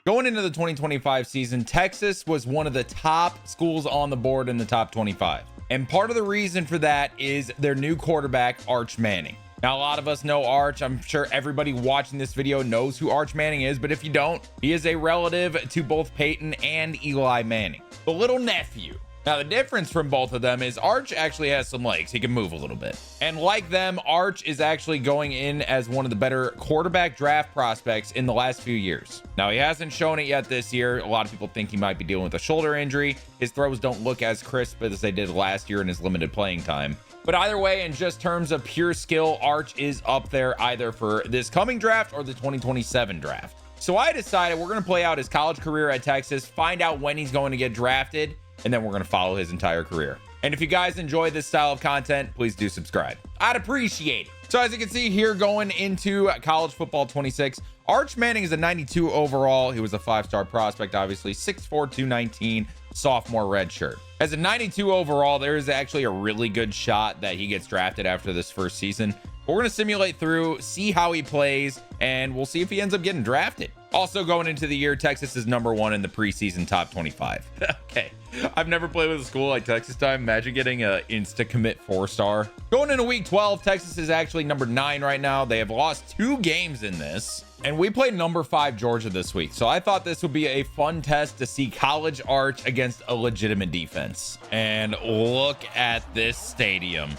Going into the 2025 season, Texas was one of the top schools on the board in the top 25. And part of the reason for that is their new quarterback, Arch Manning. Now, a lot of us know Arch. I'm sure everybody watching this video knows who Arch Manning is, but if you don't, he is a relative to both Peyton and Eli Manning, the little nephew. Now, the difference from both of them is Arch actually has some legs. He can move a little bit. And like them, Arch is actually going in as one of the better quarterback draft prospects in the last few years. Now, he hasn't shown it yet this year. A lot of people think he might be dealing with a shoulder injury. His throws don't look as crisp as they did last year in his limited playing time. But either way, in just terms of pure skill, Arch is up there either for this coming draft or the 2027 draft. So I decided we're going to play out his college career at Texas, find out when he's going to get drafted, and then we're going to follow his entire career. And if you guys enjoy this style of content, please do subscribe. I'd appreciate it. So as you can see here, going into college football 26, Arch Manning is a 92 overall. He was a 5-star prospect, obviously, 6'4", 219, sophomore redshirt. As a 92 overall, there is actually a really good shot that he gets drafted after this first season. We're going to simulate through, see how he plays, and we'll see if he ends up getting drafted. Also going into the year, Texas is #1 in the preseason top 25. Okay. I've never played with a school like Texas time. Imagine getting a insta commit 4-star. Going into week 12, Texas is actually #9 right now. They have lost 2 games in this. And we played #5 Georgia this week. So I thought this would be a fun test to see college Arch against a legitimate defense. And look at this stadium.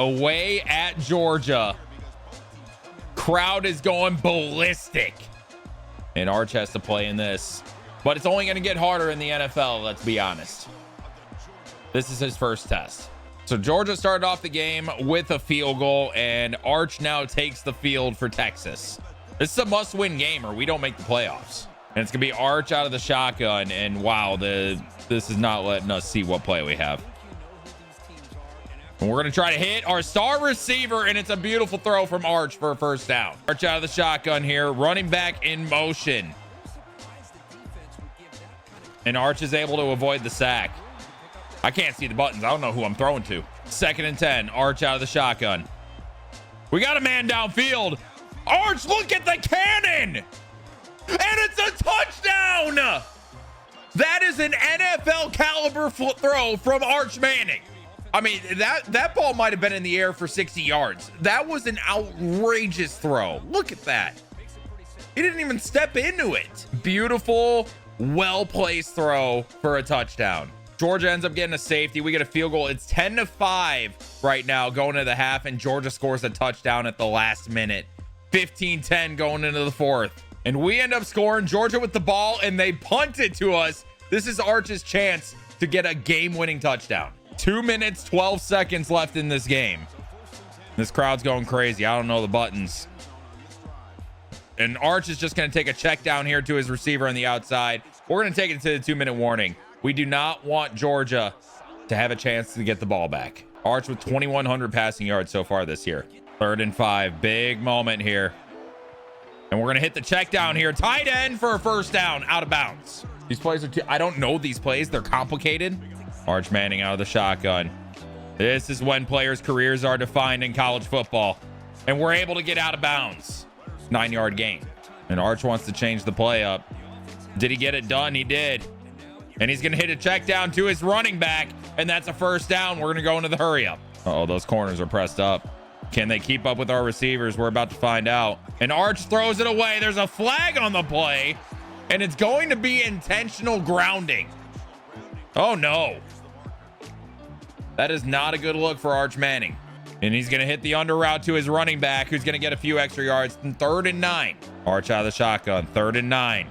Away at Georgia. Crowd is going ballistic. And Arch has to play in this. But it's only going to get harder in the NFL, let's be honest. This is his first test. So Georgia started off the game with a field goal, and Arch now takes the field for Texas. This is a must-win game or we don't make the playoffs. And it's going to be Arch out of the shotgun, and wow, this is not letting us see what play we have. And we're going to try to hit our star receiver, and it's a beautiful throw from Arch for a first down. Arch out of the shotgun here, running back in motion. And Arch is able to avoid the sack. I can't see the buttons. I don't know who I'm throwing to. 2nd and 10. Arch out of the shotgun. We got a man downfield. Arch, look at the cannon. And it's a touchdown. That is an NFL caliber throw from Arch Manning. I mean, that ball might have been in the air for 60 yards. That was an outrageous throw. Look at that. He didn't even step into it. Beautiful, well-placed throw for a touchdown. Georgia ends up getting a safety. We get a field goal. It's 10-5 right now going into the half, and Georgia scores a touchdown at the last minute. 15-10 going into the fourth. And we end up scoring. Georgia with the ball, and they punt it to us. This is Arch's chance to get a game-winning touchdown. 2 minutes, 12 seconds left in this game. This crowd's going crazy. I don't know the buttons. And Arch is just going to take a check down here to his receiver on the outside. We're going to take it to the 2-minute warning. We do not want Georgia to have a chance to get the ball back. Arch with 2,100 passing yards so far this year. 3rd and 5. Big moment here. And we're going to hit the check down here. Tight end for a first down, out of bounds. These plays are I don't know these plays. They're complicated. Arch Manning out of the shotgun. This is when players' careers are defined in college football. And we're able to get out of bounds. 9-yard gain. And Arch wants to change the play up. Did he get it done? He did. And he's going to hit a check down to his running back. And that's a first down. We're going to go into the hurry up. Uh-oh, those corners are pressed up. Can they keep up with our receivers? We're about to find out. And Arch throws it away. There's a flag on the play. And it's going to be intentional grounding. Oh, no. That is not a good look for Arch Manning. And he's going to hit the under route to his running back, who's going to get a few extra yards. 3rd and 9. Arch out of the shotgun. 3rd and 9.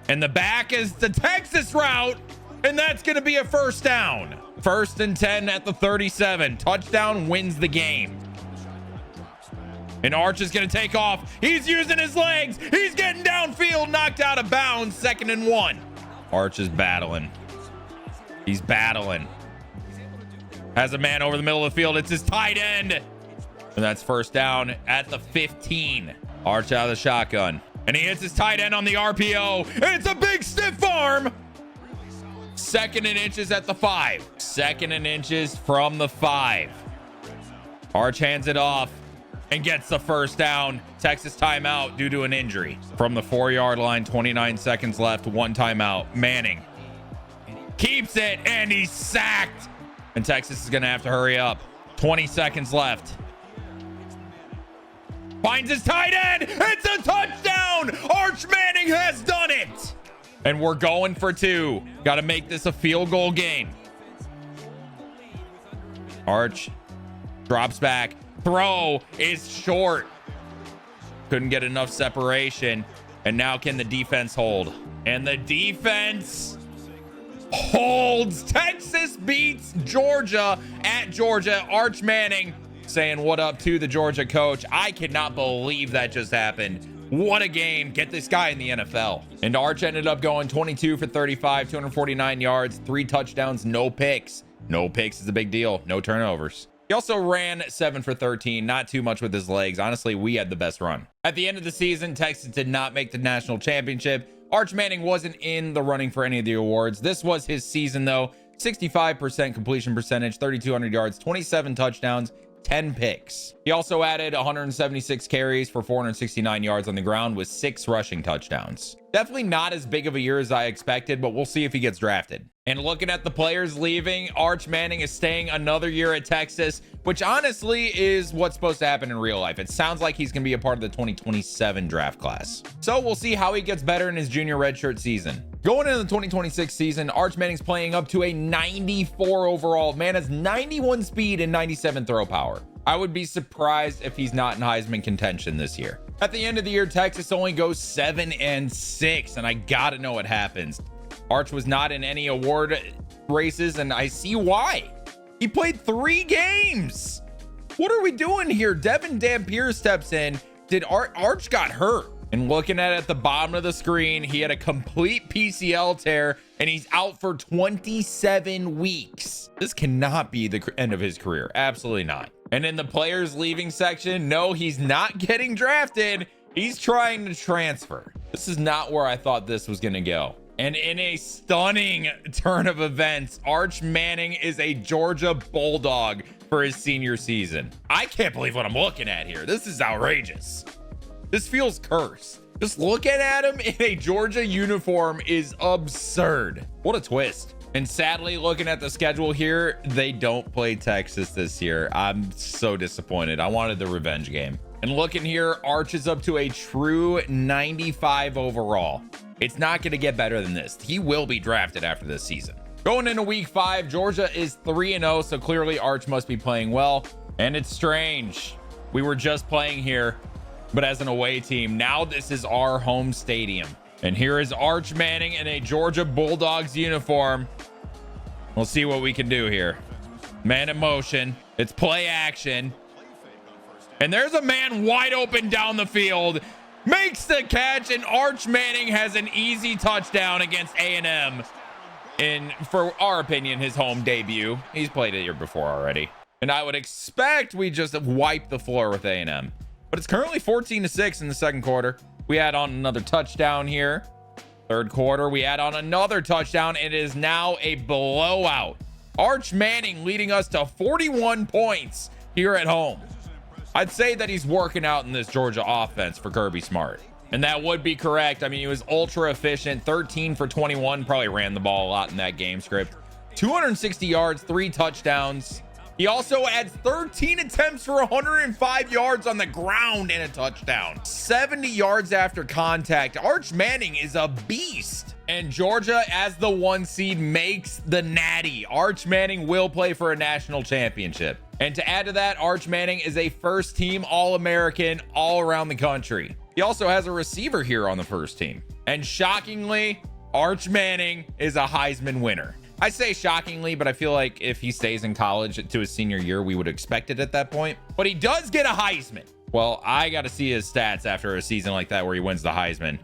And the back is the Texas route. And that's going to be a first down. 1st and 10 at the 37. Touchdown wins the game. And Arch is going to take off. He's using his legs. He's getting downfield, knocked out of bounds. 2nd and 1. Arch is battling. He's battling. Has a man over the middle of the field. It's his tight end. And that's first down at the 15. Arch out of the shotgun. And he hits his tight end on the RPO. And it's a big stiff arm. 2nd and inches at the 5. 2nd and inches from the 5. Arch hands it off. and gets the first down. Texas timeout due to an injury. From the 4-yard line, 29 seconds left, 1 timeout. Manning keeps it, and he's sacked. And Texas is going to have to hurry up. 20 seconds left. Finds his tight end. It's a touchdown. Arch Manning has done it. And we're going for 2. Got to make this a field goal game. Arch drops back. Throw is short. Couldn't get enough separation. And now can the defense hold? And the defense holds. Texas beats Georgia at Georgia. Arch Manning saying what up to the Georgia coach. I cannot believe that just happened. What a game. Get this guy in the NFL. And Arch ended up going 22 for 35, 249 yards, 3 touchdowns, no picks. No picks is a big deal. No turnovers. He also ran 7 for 13, not too much with his legs. Honestly, we had the best run. At the end of the season, Texas did not make the national championship. Arch Manning wasn't in the running for any of the awards. This was his season, though. 65% completion percentage, 3,200 yards, 27 touchdowns, 10 picks. He also added 176 carries for 469 yards on the ground with 6 rushing touchdowns. Definitely not as big of a year as I expected, but we'll see if he gets drafted. And looking at the players leaving, Arch Manning is staying another year at Texas, which honestly is what's supposed to happen in real life. It sounds like he's going to be a part of the 2027 draft class. So we'll see how he gets better in his junior redshirt season. Going into the 2026 season, Arch Manning's playing up to a 94 overall. Man has 91 speed and 97 throw power. I would be surprised if he's not in Heisman contention this year. At the end of the year, Texas only goes 7-6, and I gotta know what happens. Arch was not in any award races, and I see why. He played 3 games. What are we doing here? Devin Dampier steps in. Did Arch got hurt? And looking at the bottom of the screen, he had a complete PCL tear, and he's out for 27 weeks. This cannot be the end of his career. Absolutely not. And in the players leaving section, no, he's not getting drafted. He's trying to transfer. This is not where I thought this was going to go. And in a stunning turn of events, Arch Manning is a Georgia Bulldog for his senior season. I can't believe what I'm looking at here. This is outrageous. This feels cursed. Just looking at him in a Georgia uniform is absurd. What a twist. And sadly, looking at the schedule here, they don't play Texas this year. I'm so disappointed. I wanted the revenge game. And looking here, Arch is up to a true 95 overall. It's not going to get better than this. He will be drafted after this season. Going into week 5, Georgia is 3-0, so clearly Arch must be playing well. And it's strange. We were just playing here, but as an away team. Now this is our home stadium. And here is Arch Manning in a Georgia Bulldogs uniform. We'll see what we can do here. Man in motion. It's play action. And there's a man wide open down the field. Makes the catch, and Arch Manning has an easy touchdown against A&M in, for our opinion, his home debut. He's played it here before already. And I would expect we just have wiped the floor with A&M. But it's currently 14-6 in the second quarter. We add on another touchdown here. Third quarter, we add on another touchdown. It is now a blowout. Arch Manning leading us to 41 points here at home. I'd say that he's working out in this Georgia offense for Kirby Smart. And that would be correct. I mean, he was ultra efficient. 13 for 21. Probably ran the ball a lot in that game script. 260 yards, 3 touchdowns. He also adds 13 attempts for 105 yards on the ground and a touchdown. 70 yards after contact. Arch Manning is a beast. And Georgia, as the 1 seed, makes the natty. Arch Manning will play for a national championship. And to add to that, Arch Manning is a first-team All-American all around the country. He also has a receiver here on the first team. And shockingly, Arch Manning is a Heisman winner. I say shockingly, but I feel like if he stays in college to his senior year, we would expect it at that point. But he does get a Heisman. Well, I got to see his stats after a season like that where he wins the Heisman.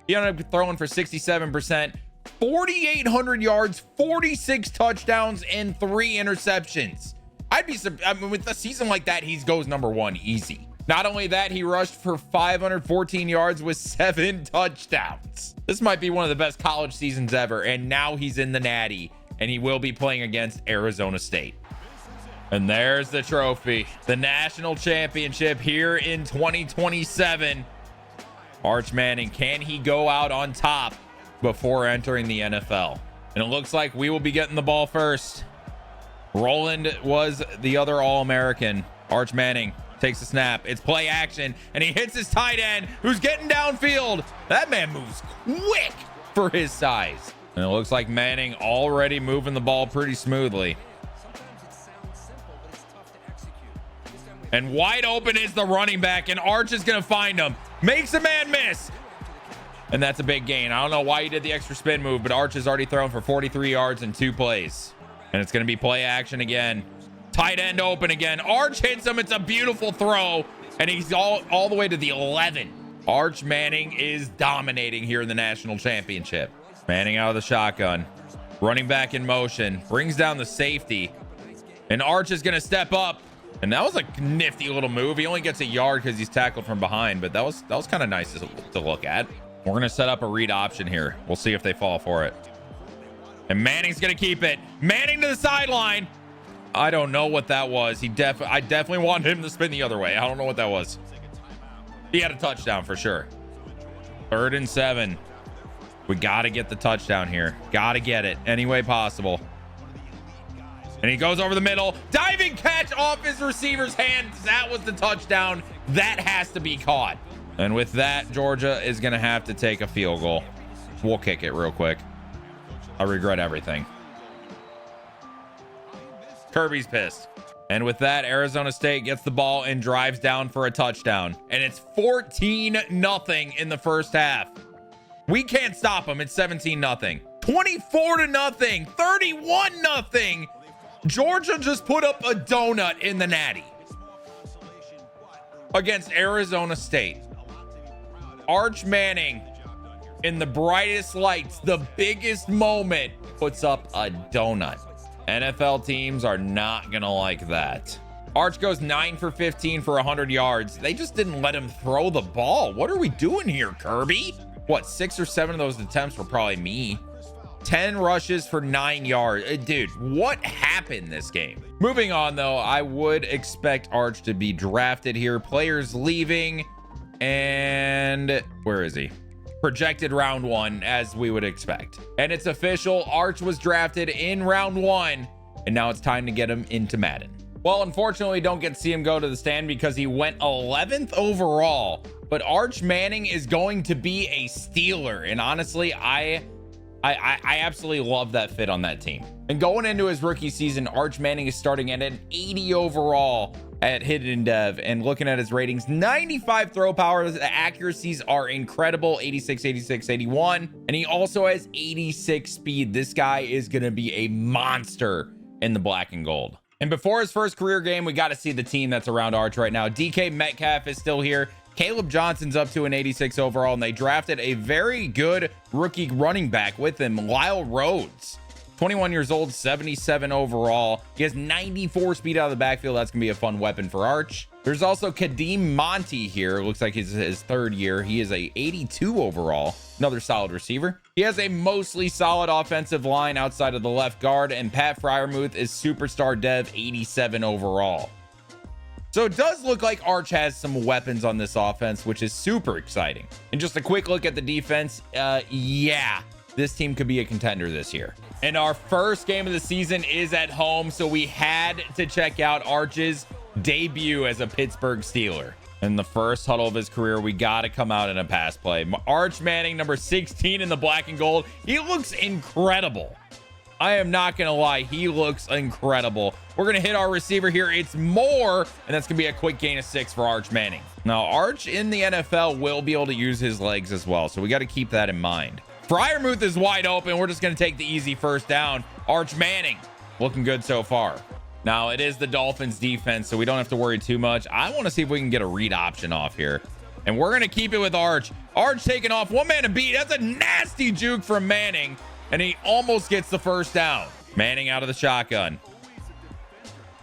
He ended up throwing for 67%, 4,800 yards, 46 touchdowns, and 3 interceptions. I mean, with a season like that, he goes number 1 easy. Not only that, he rushed for 514 yards with 7 touchdowns. This might be one of the best college seasons ever, and now he's in the natty, and he will be playing against Arizona State. And there's the trophy, the national championship here in 2027. Arch Manning, can he go out on top before entering the NFL? And it looks like we will be getting the ball first. Roland was the other All-American. Arch Manning takes the snap. It's play action, and he hits his tight end, who's getting downfield. That man moves quick for his size. And it looks like Manning already moving the ball pretty smoothly. And wide open is the running back, and Arch is going to find him. Makes a man miss. And that's a big gain. I don't know why he did the extra spin move, but Arch has already thrown for 43 yards in 2 plays. And it's going to be play action again. Tight end open again. Arch hits him. It's a beautiful throw. And he's all the way to the 11. Arch Manning is dominating here in the national championship. Manning out of the shotgun. Running back in motion. Brings down the safety. And Arch is going to step up. And that was a nifty little move. He only gets a yard because he's tackled from behind. But that was kind of nice to look at. We're going to set up a read option here. We'll see if they fall for it. And Manning's going to keep it. Manning to the sideline. I don't know what that was. I definitely wanted him to spin the other way. I don't know what that was. He had a touchdown for sure. 3rd and 7. We got to get the touchdown here. Got to get it any way possible. And he goes over the middle. Diving catch off his receiver's hand. That was the touchdown. That has to be caught. And with that, Georgia is going to have to take a field goal. We'll kick it real quick. I regret everything. Kirby's pissed. And with that, Arizona State gets the ball and drives down for a touchdown. And it's 14-0 in the first half. We can't stop them. It's 17-0. 24-0. 31-0. Georgia just put up a donut in the Natty against Arizona State. Arch Manning, in the brightest lights, the biggest moment, puts up a donut. NFL teams are not gonna like that. Arch goes 9 for 15 for 100 yards. They just didn't let him throw the ball. What are we doing here, Kirby? What, 6 or 7 of those attempts were probably me. 10 rushes for 9 yards. Dude, what happened this game? Moving on, though, I would expect Arch to be drafted here. Players leaving. And where is he? Projected round 1, as we would expect. And it's official. Arch was drafted in round 1. And now it's time to get him into Madden. Well, unfortunately, we don't get to see him go to the stand because he went 11th overall. But Arch Manning is going to be a Steeler. And honestly, I absolutely love that fit on that team. And going into his rookie season, Arch Manning is starting at an 80 overall at Hidden Dev. And looking at his ratings, 95 throw power. The accuracies are incredible. 86, 86, 81. And he also has 86 speed. This guy is going to be a monster in the black and gold. And before his first career game, we got to see the team that's around Arch right now. DK Metcalf is still here. Caleb Johnson's up to an 86 overall, and they drafted a very good rookie running back with him, Lyle Rhodes. 21 years old, 77 overall. He has 94 speed out of the backfield. That's going to be a fun weapon for Arch. There's also Kadeem Monty here. Looks like it's his 3rd year. He is a 82 overall. Another solid receiver. He has a mostly solid offensive line outside of the left guard, and Pat Freiermuth is superstar dev, 87 overall. So it does look like Arch has some weapons on this offense, which is super exciting. And just a quick look at the defense. Yeah, this team could be a contender this year. And our first game of the season is at home, so we had to check out Arch's debut as a Pittsburgh Steeler. In the first huddle of his career, we got to come out in a pass play. Arch Manning, number 16 in the black and gold. He looks incredible. I am not going to lie. He looks incredible. We're going to hit our receiver here. It's Moore, and that's going to be a quick gain of 6 for Arch Manning. Now, Arch in the NFL will be able to use his legs as well, so we got to keep that in mind. Freiermuth is wide open. We're just going to take the easy first down. Arch Manning looking good so far. Now, it is the Dolphins defense, so we don't have to worry too much. I want to see if we can get a read option off here. And we're going to keep it with Arch. Arch taking off. One man to beat. That's a nasty juke from Manning. And he almost gets the first down. Manning out of the shotgun.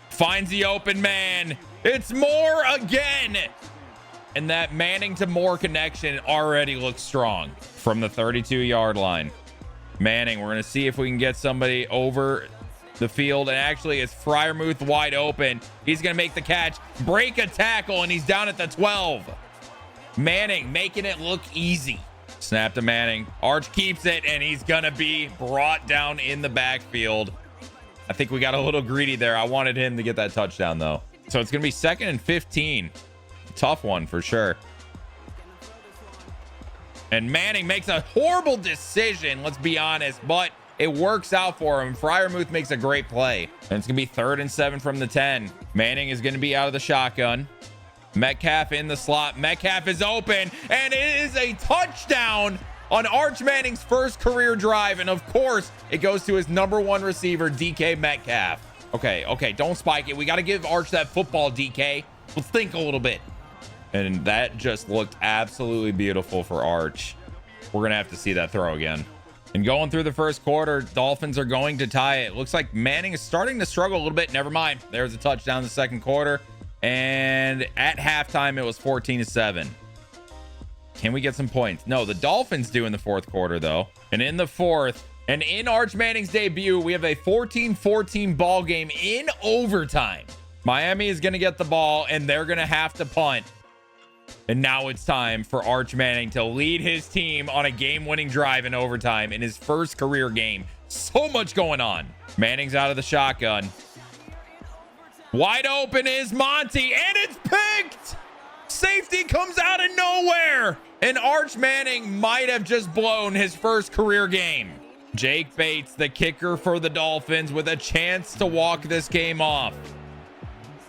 Finds the open man. It's Moore again. And that Manning to Moore connection already looks strong from the 32-yard line. Manning, we're going to see if we can get somebody over the field, and actually it's Freiermuth wide open. He's going to make the catch, break a tackle, and he's down at the 12. Manning making it look easy. Snap to Manning. Arch keeps it, and he's going to be brought down in the backfield. I think we got a little greedy there. I wanted him to get that touchdown, though. So it's going to be 2nd and 15. Tough one for sure. And Manning makes a horrible decision, let's be honest, but it works out for him. Freiermuth makes a great play. And it's going to be 3rd and 7 from the 10. Manning is going to be out of the shotgun. Metcalf in the slot. Metcalf is open, and it is a touchdown on Arch Manning's first career drive. And of course, it goes to his #1 receiver, DK Metcalf. Okay, don't spike it. We got to give Arch that football, DK. Let's think a little bit. And that just looked absolutely beautiful for Arch. We're going to have to see that throw again. And going through the first quarter, Dolphins are going to tie it. Looks like Manning is starting to struggle a little bit. Never mind. There's a touchdown in the second quarter. And at halftime, it was 14-7. Can we get some points? No, the Dolphins do in the fourth quarter, though. And in the fourth, and in Arch Manning's debut, we have a 14-14 ball game in overtime. Miami is going to get the ball, and they're going to have to punt. And now it's time for Arch Manning to lead his team on a game-winning drive in overtime in his first career game. So much going on. Manning's out of the shotgun. Wide open is Monty, and it's picked. Safety comes out of nowhere. And Arch Manning might have just blown his first career game. Jake Bates, the kicker for the Dolphins, with a chance to walk this game off.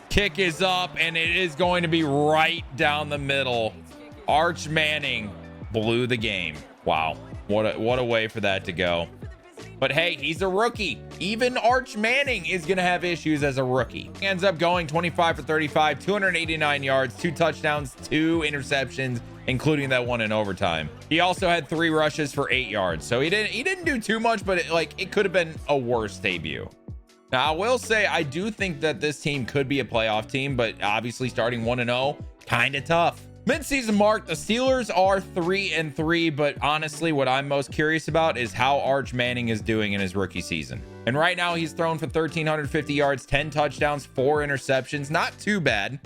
Kick is up, and it is going to be right down the middle. Arch Manning blew the game. Wow, what a way for that to go. But hey, he's a rookie. Even Arch Manning is going to have issues as a rookie. He ends up going 25 for 35, 289 yards, 2 touchdowns, 2 interceptions, including that one in overtime. He also had 3 rushes for 8 yards. So he didn't do too much, but it could have been a worse debut. Now, I will say, I do think that this team could be a playoff team, but obviously starting 1-0, kind of tough. Mid-season mark, the Steelers are 3-3, but honestly, what I'm most curious about is how Arch Manning is doing in his rookie season. And right now, he's thrown for 1,350 yards, 10 touchdowns, 4 interceptions. Not too bad.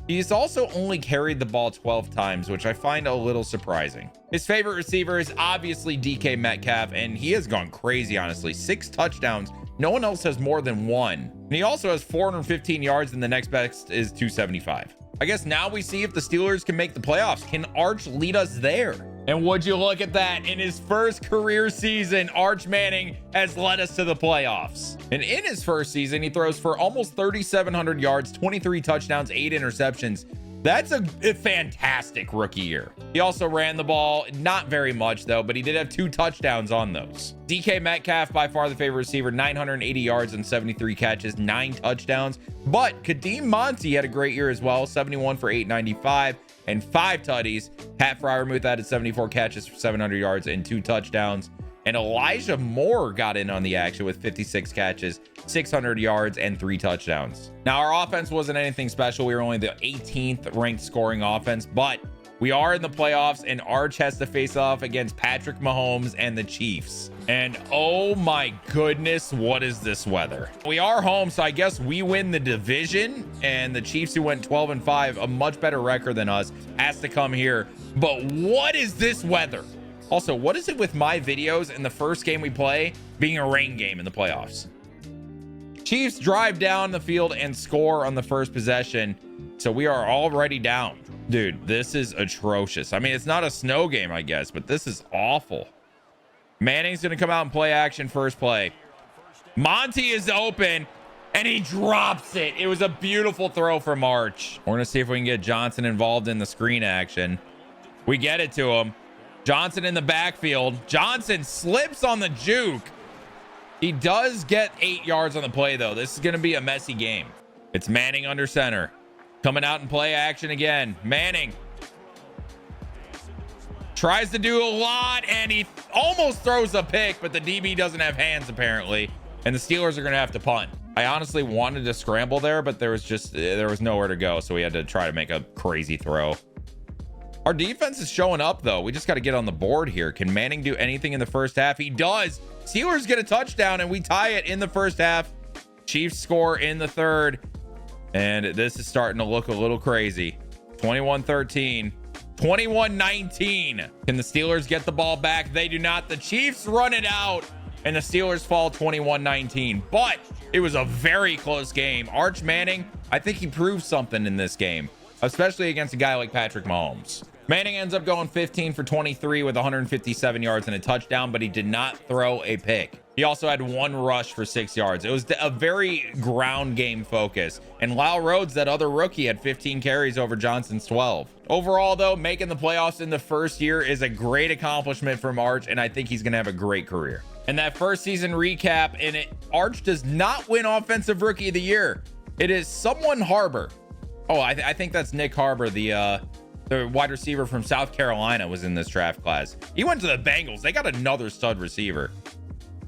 He's also only carried the ball 12 times, which I find a little surprising. His favorite receiver is obviously DK Metcalf, and he has gone crazy, honestly. 6 touchdowns. No one else has more than 1. And he also has 415 yards, and the next best is 275. I guess now we see if the Steelers can make the playoffs. Can Arch lead us there? And would you look at that? In his first career season, Arch Manning has led us to the playoffs. And in his first season, he throws for almost 3,700 yards, 23 touchdowns, 8 interceptions. That's a fantastic rookie year. He also ran the ball, not very much though, but he did have 2 touchdowns on those. DK Metcalf, by far the favorite receiver, 980 yards and 73 catches, 9 touchdowns. But Kadeem Monty had a great year as well, 71 for 895 and 5 tutties. Pat Freiermuth added 74 catches for 700 yards and 2 touchdowns. And Elijah Moore got in on the action with 56 catches, 600 yards, and 3 touchdowns. Now, our offense wasn't anything special. We were only the 18th ranked scoring offense, but we are in the playoffs, and Arch has to face off against Patrick Mahomes and the Chiefs. And oh my goodness, what is this weather? We are home, so I guess we win the division, and the Chiefs, who went 12-5, a much better record than us, has to come here. But what is this weather? Also, what is it with my videos and the first game we play being a rain game in the playoffs? Chiefs drive down the field and score on the first possession. So we are already down. Dude, this is atrocious. I mean, it's not a snow game, I guess, but this is awful. Manning's going to come out and play action first play. Monty is open, and he drops it. It was a beautiful throw from Arch. We're going to see if we can get Johnson involved in the screen action. We get it to him. Johnson in the backfield. Johnson slips on the juke. He does get 8 yards on the play, though. This is going to be a messy game. It's Manning under center. Coming out and play action again. Manning tries to do a lot, and he almost throws a pick, but the DB doesn't have hands, apparently. And the Steelers are going to have to punt. I honestly wanted to scramble there, but there was nowhere to go, so we had to try to make a crazy throw. Our defense is showing up, though. We just got to get on the board here. Can Manning do anything in the first half? He does. Steelers get a touchdown, and we tie it in the first half. Chiefs score in the third, and this is starting to look a little crazy. 21-13. 21-19. Can the Steelers get the ball back? They do not. The Chiefs run it out, and the Steelers fall 21-19. But it was a very close game. Arch Manning, I think he proved something in this game, especially against a guy like Patrick Mahomes. Manning ends up going 15 for 23 with 157 yards and a touchdown, but he did not throw a pick. He also had one rush for 6 yards. It was a very ground game focus. And Lyle Rhodes, that other rookie, had 15 carries over Johnson's 12. Overall, though, making the playoffs in the first year is a great accomplishment from Arch, and I think he's going to have a great career. And that first season recap, Arch does not win Offensive Rookie of the Year. It is someone Harbor. Oh, I think that's Nick Harbor, the wide receiver from South Carolina, was in this draft class. He went to the Bengals. They got another stud receiver.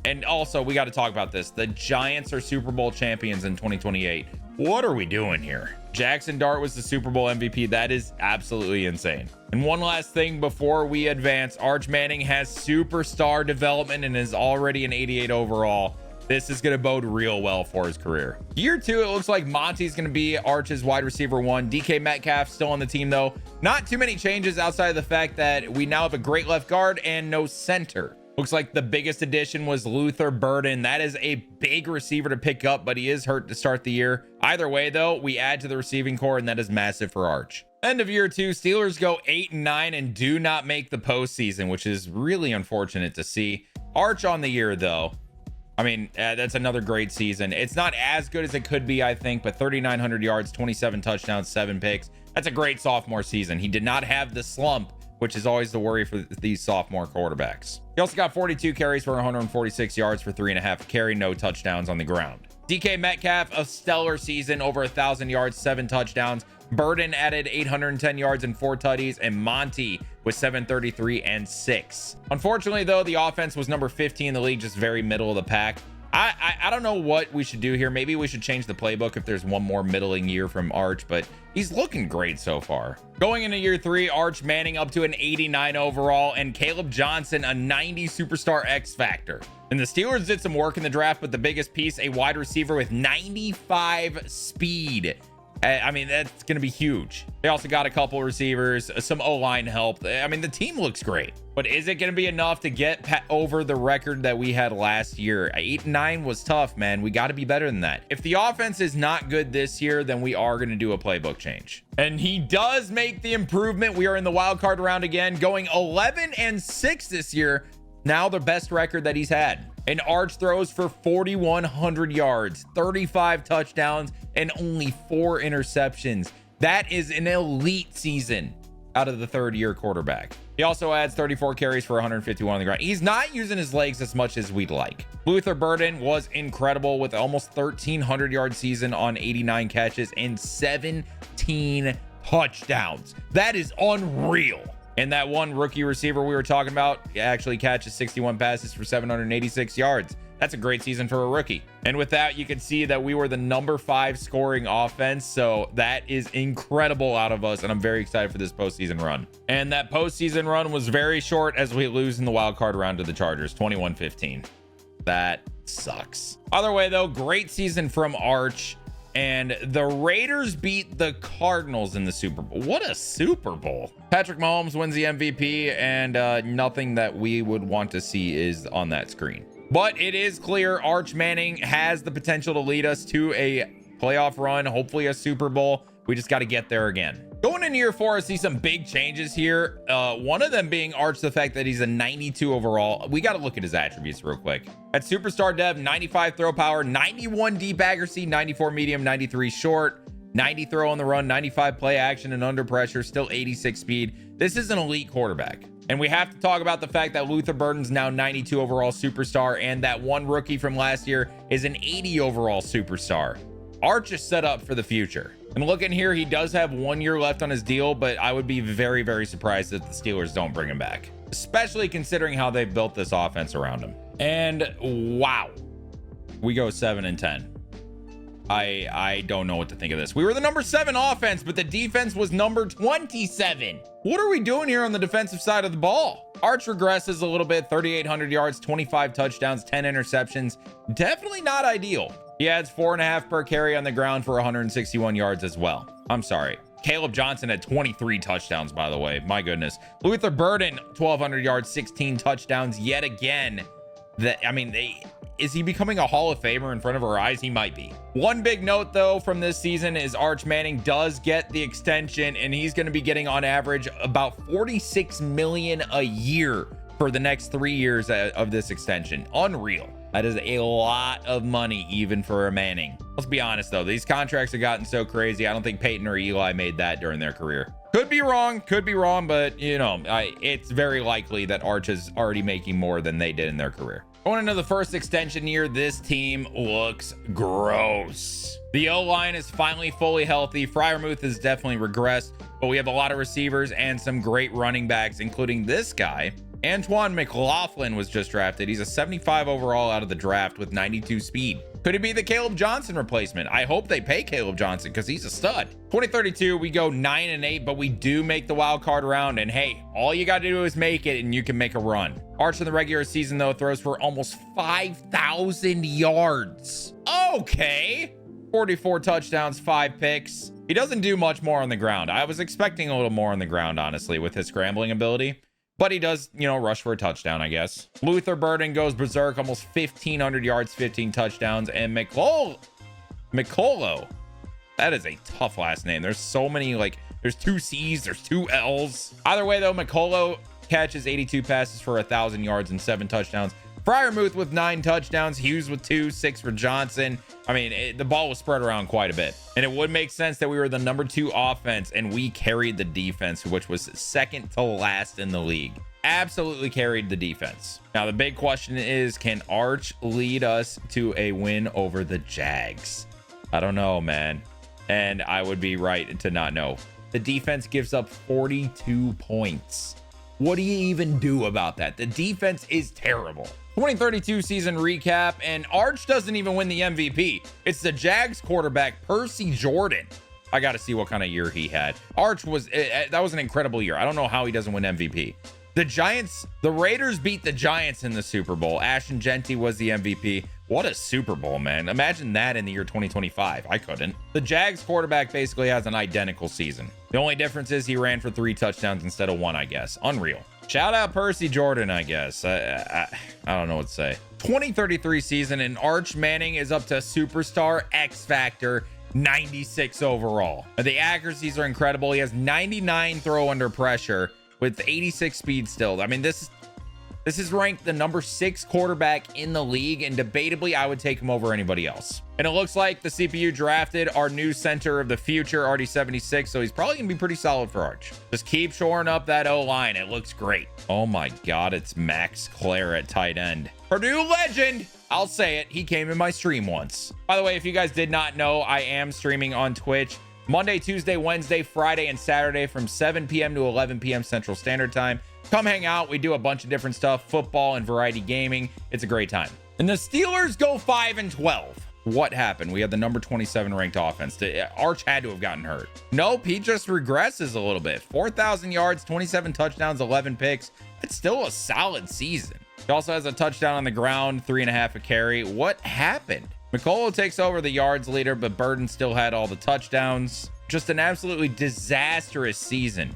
And also, we got to talk about this. The Giants are Super Bowl champions in 2028. What are we doing here? Jackson Dart was the Super Bowl MVP. That is absolutely insane. And one last thing before we advance. Arch Manning has superstar development and is already an 88 overall. This is going to bode real well for his career. Year 2, it looks like Monty's going to be Arch's wide receiver 1. DK Metcalf still on the team, though. Not too many changes outside of the fact that we now have a great left guard and no center. Looks like the biggest addition was Luther Burden. That is a big receiver to pick up, but he is hurt to start the year. Either way, though, we add to the receiving core, and that is massive for Arch. End of year 2, Steelers go 8-9 and do not make the postseason, which is really unfortunate to see. Arch on the year, though. I mean, that's another great season. It's not as good as it could be, I think, but 3,900 yards, 27 touchdowns, 7 picks. That's a great sophomore season. He did not have the slump, which is always the worry for these sophomore quarterbacks. He also got 42 carries for 146 yards for 3.5 carry, no touchdowns on the ground. DK Metcalf, a stellar season, over 1,000 yards, 7 touchdowns. Burden added 810 yards and 4 tutties, and Monty with 733 and 6. Unfortunately, though, the offense was number 50 in the league, just very middle of the pack. I don't know what we should do here. Maybe we should change the playbook if there's one more middling year from Arch, but he's looking great so far. Going into year 3, Arch Manning up to an 89 overall, and Caleb Johnson a 90 superstar X factor. And the Steelers did some work in the draft, but the biggest piece, a wide receiver with 95 speed. I mean, that's going to be huge. They also got a couple receivers, some O-line help. I mean, the team looks great, but is it going to be enough to get over the record that we had last year? 8-9 was tough, man. We got to be better than that. If the offense is not good this year, then we are going to do a playbook change. And he does make the improvement. We are in the wild card round again, going 11-6 this year. Now the best record that he's had. And Arch throws for 4,100 yards, 35 touchdowns, and only 4 interceptions. That is an elite season out of the third-year quarterback. He also adds 34 carries for 151 on the ground. He's not using his legs as much as we'd like. Luther Burden was incredible with almost 1,300-yard season on 89 catches and 17 touchdowns. That is unreal. And that one rookie receiver we were talking about actually catches 61 passes for 786 yards. That's a great season for a rookie. And with that, you can see that we were the number 5 scoring offense. So that is incredible out of us. And I'm very excited for this postseason run. And that postseason run was very short as we lose in the wild card round to the Chargers, 21-15. That sucks. Either way, though, great season from Arch. And the Raiders beat the Cardinals in the Super Bowl. What a Super Bowl. Patrick Mahomes wins the MVP, and nothing that we would want to see is on that screen. But it is clear Arch Manning has the potential to lead us to a playoff run, hopefully a Super Bowl. We just got to get there again. Going into year 4, I see some big changes here. One of them being Arch, the fact that he's a 92 overall. We got to look at his attributes real quick. At superstar dev, 95 throw power, 91 deep accuracy, 94 medium, 93 short, 90 throw on the run, 95 play action and under pressure, still 86 speed. This is an elite quarterback. And we have to talk about the fact that Luther Burden's now 92 overall superstar, and that one rookie from last year is an 80 overall superstar. Arch is set up for the future. And looking here, he does have 1 year left on his deal, but I would be very, very surprised if the Steelers don't bring him back, especially considering how they've built this offense around him. And wow, we go 7-10. I don't know what to think of this. We were the number 7 offense, but the defense was number 27. What are we doing here on the defensive side of the ball? Arch regresses a little bit, 3,800 yards, 25 touchdowns, 10 interceptions. Definitely not ideal. He adds 4.5 per carry on the ground for 161 yards as well. I'm sorry. Caleb Johnson had 23 touchdowns, by the way. My goodness. Luther Burden, 1,200 yards, 16 touchdowns yet again. Is he becoming a Hall of Famer in front of our eyes? He might be. One big note, though, from this season is Arch Manning does get the extension, and he's going to be getting on average about $46 million a year for the next 3 years of this extension. Unreal. That is a lot of money, even for a Manning. Let's be honest, though. These contracts have gotten so crazy. I don't think Peyton or Eli made that during their career. Could be wrong, but, you know, it's very likely that Arch is already making more than they did in their career. Going into the first extension year, this team looks gross. The O-line is finally fully healthy. Freiermuth has definitely regressed, but we have a lot of receivers and some great running backs, including this guy. Antoine McLaughlin was just drafted. He's a 75 overall out of the draft with 92 speed. Could it be the Caleb Johnson replacement? I hope they pay Caleb Johnson because he's a stud. 2032, we go 9-8, but we do make the wild card round. And hey, all you got to do is make it and you can make a run. Arch in the regular season, though, throws for almost 5,000 yards. Okay. 44 touchdowns, 5 picks. He doesn't do much more on the ground. I was expecting a little more on the ground, honestly, with his scrambling ability. But he does, you know, rush for a touchdown, I guess. Luther Burden goes berserk, almost 1,500 yards, 15 touchdowns. And Mikolo, that is a tough last name. There's so many, like, there's 2 C's, there's 2 L's. Either way, though, Mikolo catches 82 passes for 1,000 yards and 7 touchdowns. Freiermuth with 9 touchdowns. Hughes with 2, 6 for Johnson. I mean, the ball was spread around quite a bit. And it would make sense that we were the number 2 offense and we carried the defense, which was second to last in the league. Absolutely carried the defense. Now, the big question is, can Arch lead us to a win over the Jags? I don't know, man. And I would be right to not know. The defense gives up 42 points. What do you even do about that? The defense is terrible. 2032 season recap, and Arch doesn't even win the MVP. It's the Jags quarterback, Percy Jordan. I got to see what kind of year he had. Arch that was an incredible year. I don't know how he doesn't win MVP. The Raiders beat the Giants in the Super Bowl. Ashton Genty was the MVP. What a Super Bowl, man. Imagine that in the year 2025. I couldn't. The Jags quarterback basically has an identical season. The only difference is he ran for 3 touchdowns instead of 1, I guess. Unreal. Shout out Percy Jordan, I guess. I don't know what to say. 2033 season, and Arch Manning is up to superstar X Factor, 96 overall. The accuracies are incredible. He has 99 throw under pressure with 86 speed still. I mean, this is ranked the number 6 quarterback in the league, and debatably, I would take him over anybody else. And it looks like the CPU drafted our new center of the future, RD76, so he's probably gonna be pretty solid for Arch. Just keep shoring up that O-line. It looks great. Oh my God, it's Max Clare at tight end. Purdue legend. I'll say it. He came in my stream once. By the way, if you guys did not know, I am streaming on Twitch Monday, Tuesday, Wednesday, Friday, and Saturday from 7 p.m. to 11 p.m. Central Standard Time. Come hang out. We do a bunch of different stuff, football and variety gaming. It's a great time. And the Steelers go 5-12. What happened? We had the number 27 ranked offense. Arch had to have gotten hurt. Nope, he just regresses a little bit. 4,000 yards, 27 touchdowns, 11 picks. It's still a solid season. He also has a touchdown on the ground, 3.5 a carry. What happened? Mikolo takes over the yards leader, but Burden still had all the touchdowns. Just an absolutely disastrous season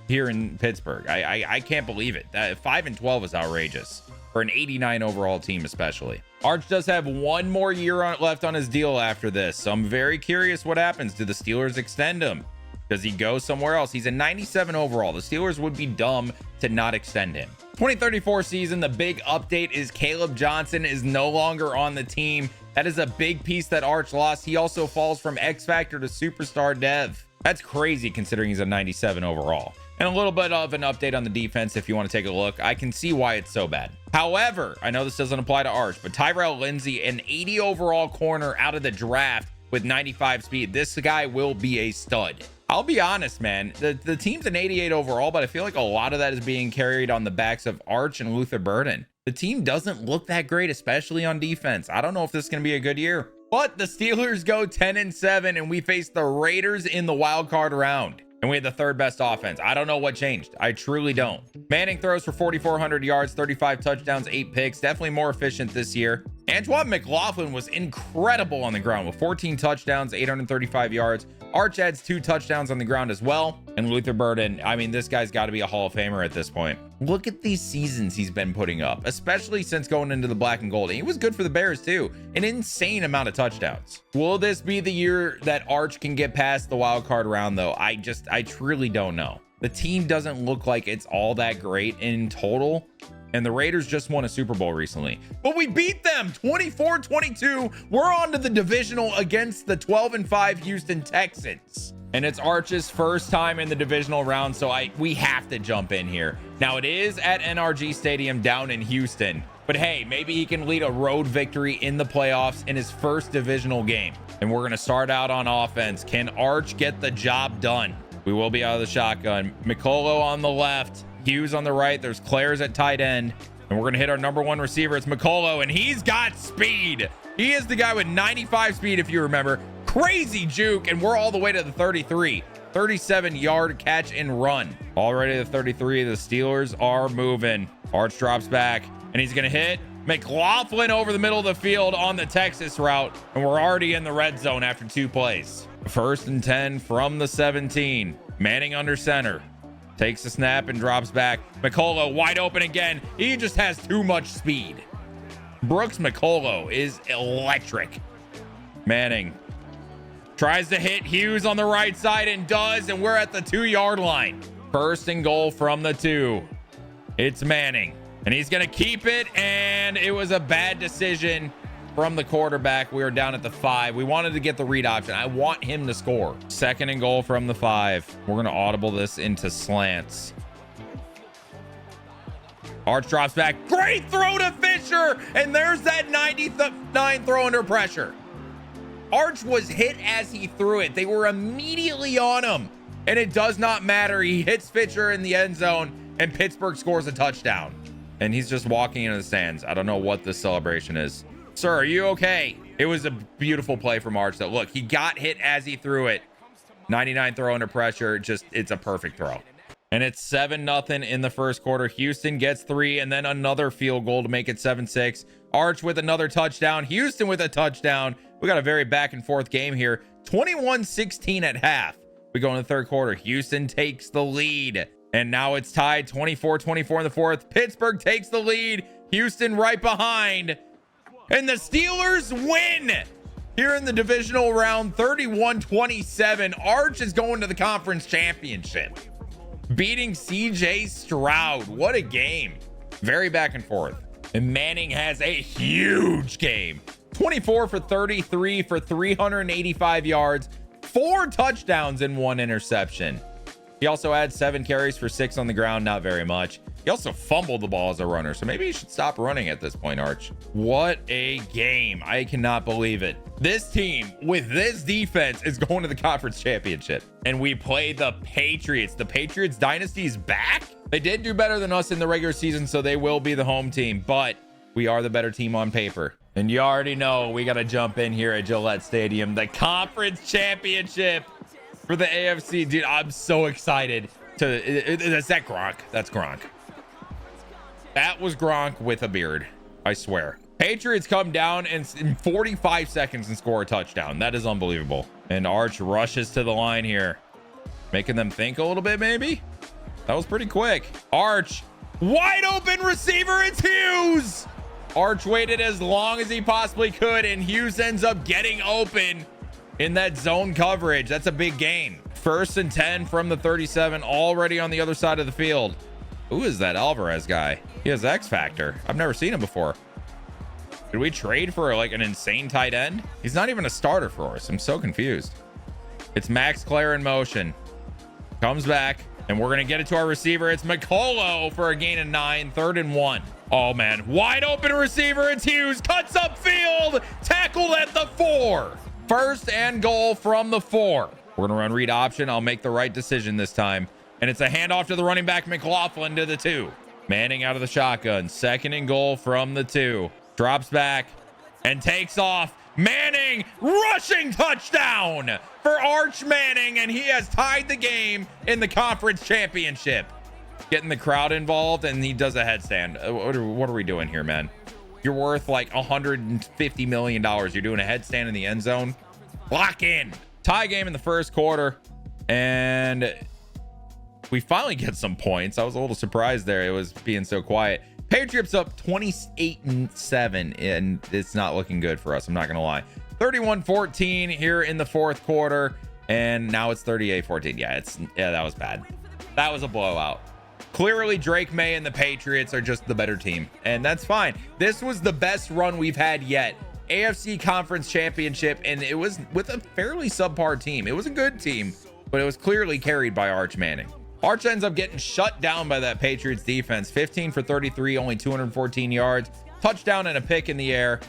here in Pittsburgh. I can't believe it. 5-12 is outrageous for an 89 overall team, especially. Arch does have 1 more year left on his deal after this, so I'm very curious what happens. Do the Steelers extend him? Does he go somewhere else? He's a 97 overall. The Steelers would be dumb to not extend him. 2034 season, the big update is Caleb Johnson is no longer on the team. That is a big piece that Arch lost. He also falls from X Factor to Superstar Dev. That's crazy considering he's a 97 overall. And a little bit of an update on the defense if you want to take a look. I can see why it's so bad. However, I know this doesn't apply to Arch, but Tyrell Lindsey, an 80 overall corner out of the draft with 95 speed. This guy will be a stud. I'll be honest, man. The team's an 88 overall, but I feel like a lot of that is being carried on the backs of Arch and Luther Burden. The team doesn't look that great, especially on defense. I don't know if this is going to be a good year. But the Steelers go 10-7, and we face the Raiders in the wild card round. And we had the third best offense. I don't know what changed. I truly don't. Manning throws for 4,400 yards, 35 touchdowns, 8 picks. Definitely more efficient this year. Antoine McLaughlin was incredible on the ground with 14 touchdowns, 835 yards. Arch adds 2 touchdowns on the ground as well. And Luther Burden, I mean, this guy's got to be a Hall of Famer at this point. Look at these seasons he's been putting up, especially since going into the black and gold. And he was good for the Bears too. An insane amount of touchdowns. Will this be the year that Arch can get past the wild card round though? I truly don't know. The team doesn't look like it's all that great in total. And the Raiders just won a Super Bowl recently, but we beat them 24-22. We're on to the divisional against the 12-5 Houston Texans. And it's Arch's first time in the divisional round, so we have to jump in here. Now it is at NRG Stadium down in Houston, but hey, maybe he can lead a road victory in the playoffs in his first divisional game. And we're going to start out on offense. Can Arch get the job done? We will be out of the shotgun. Mikolo on the left, Hughes on the right. There's Claire's at tight end, and we're going to hit our number 1 receiver. It's Mikolo, and he's got speed. He is the guy with 95 speed, if you remember. Crazy juke, and we're all the way to the 33. 37-yard catch and run. Already the 33. The Steelers are moving. Arch drops back, and he's going to hit McLaughlin over the middle of the field on the Texas route, and we're already in the red zone after 2 plays. 1st and 10 from the 17. Manning under center. Takes the snap and drops back. Mikolo wide open again. He just has too much speed. Brooks Mikolo is electric. Manning tries to hit Hughes on the right side and does, and we're at the 2-yard line. 1st and goal from the 2. It's Manning, and he's going to keep it, and it was a bad decision from the quarterback. We were down at the 5. We wanted to get the read option. I want him to score. 2nd and goal from the 5. We're going to audible this into slants. Arch drops back. Great throw to Fisher, and there's that 99 throw under pressure. Arch was hit as he threw it. They were immediately on him, and it does not matter. He hits Fisher in the end zone, and Pittsburgh scores a touchdown. And he's just walking into the stands. I don't know what this celebration is. Sir, are you okay? It was a beautiful play from Arch though. Look, he got hit as he threw it. 99 throw under pressure. Just, it's a perfect throw. And it's 7-0 in the first quarter. Houston gets 3 and then another field goal to make it 7-6. Arch with another touchdown. Houston with a touchdown. We got a very back and forth game here. 21-16 at half. We go in the third quarter. Houston takes the lead. And now it's tied 24-24 in the fourth. Pittsburgh takes the lead. Houston right behind. And the Steelers win here in the divisional round, 31-27. Arch is going to the conference championship, beating CJ Stroud. What a game. Very back and forth. And Manning has a huge game. 24 for 33 for 385 yards, 4 touchdowns and 1 interception. He also had 7 carries for 6 on the ground. Not very much. He also fumbled the ball as a runner, so maybe he should stop running at this point, Arch. What a game. I cannot believe it. This team with this defense is going to the conference championship. And we play the Patriots. The Patriots dynasty is back. They did do better than us in the regular season, so they will be the home team, but we are the better team on paper. And you already know we got to jump in here at Gillette Stadium. The conference championship for the AFC. Dude, I'm so excited. Is that Gronk? That's Gronk. That was Gronk with a beard, I swear. Patriots come down in 45 seconds and score a touchdown. That is unbelievable. And Arch rushes to the line here, making them think a little bit, maybe. That was pretty quick. Arch, wide open receiver. It's Hughes. Arch waited as long as he possibly could, and Hughes ends up getting open in that zone coverage. That's a big gain. 1st and 10 from the 37, already on the other side of the field. Who is that Alvarez guy? He has X Factor. I've never seen him before. Did we trade for like an insane tight end? He's not even a starter for us. I'm so confused. It's Max Clare in motion. Comes back, and we're going to get it to our receiver. It's Mikolo for a gain of 9, 3rd and 1. Oh, man. Wide open receiver. It's Hughes. Cuts upfield. Tackled at the 4. 1st and goal from the 4. We're going to run read option. I'll make the right decision this time. And it's a handoff to the running back, McLaughlin, to the 2. Manning out of the shotgun. 2nd and goal from the 2. Drops back and takes off. Manning, rushing touchdown for Arch Manning, and he has tied the game in the conference championship. Getting the crowd involved, and he does a headstand. What are we doing here, man? You're worth like $150 million. You're doing a headstand in the end zone. Lock in. Tie game in the first quarter, and we finally get some points. I was a little surprised there. It was being so quiet. Patriots up 28-7, and it's not looking good for us. I'm not going to lie. 31-14 here in the fourth quarter, and now it's 38-14. Yeah, that was bad. That was a blowout. Clearly, Drake May and the Patriots are just the better team, and that's fine. This was the best run we've had yet. AFC Conference Championship, and it was with a fairly subpar team. It was a good team, but it was clearly carried by Arch Manning. Arch ends up getting shut down by that Patriots defense. 15 for 33, only 214 yards, touchdown and a pick in the air.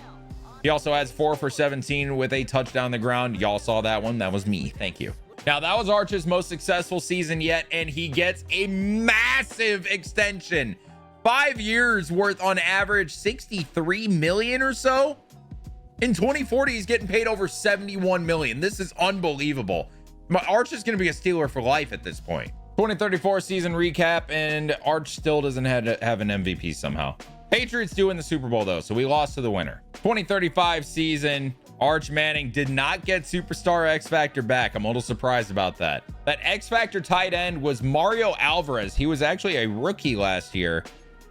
He also has 4 for 17 with a touchdown on the ground. Y'all saw that one. That was me. Thank you. Now, that was Arch's most successful season yet, and he gets a massive extension. 5 years worth on average, 63 million or so. In 2040, he's getting paid over 71 million. This is unbelievable. Arch is going to be a Steeler for life at this point. 2034 season recap, and Arch still doesn't have an MVP somehow. Patriots do in the Super Bowl, though, so we lost to the winner. 2035 season, Arch Manning did not get superstar X Factor back. I'm a little surprised about that. That X Factor tight end was Mario Alvarez. He was actually a rookie last year.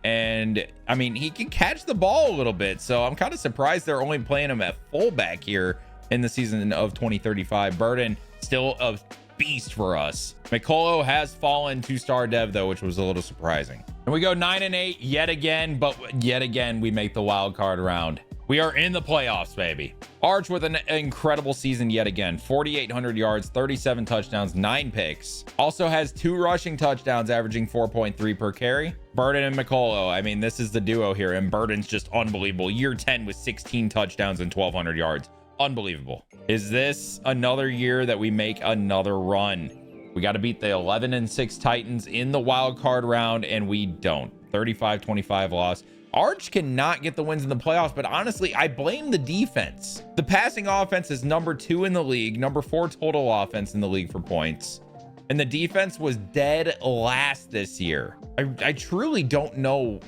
And I mean, he can catch the ball a little bit. So I'm kind of surprised they're only playing him at fullback here in the season of 2035. Burden still a beast for us. McCullough has fallen to star dev though, which was a little surprising. And we go 9-8 yet again, but yet again, we make the wild card round. We are in the playoffs, baby. Arch with an incredible season yet again. 4,800 yards, 37 touchdowns, 9 picks. Also has 2 rushing touchdowns, averaging 4.3 per carry. Burden and McCullough. I mean, this is the duo here, and Burden's just unbelievable. Year 10 with 16 touchdowns and 1,200 yards. Unbelievable. Is this another year that we make another run? We got to beat the 11-6 Titans in the wild card round, and we don't. 35-25 loss. Arch cannot get the wins in the playoffs, but honestly, I blame the defense. The passing offense is number 2 in the league, number 4 total offense in the league for points. And the defense was dead last this year. I truly don't know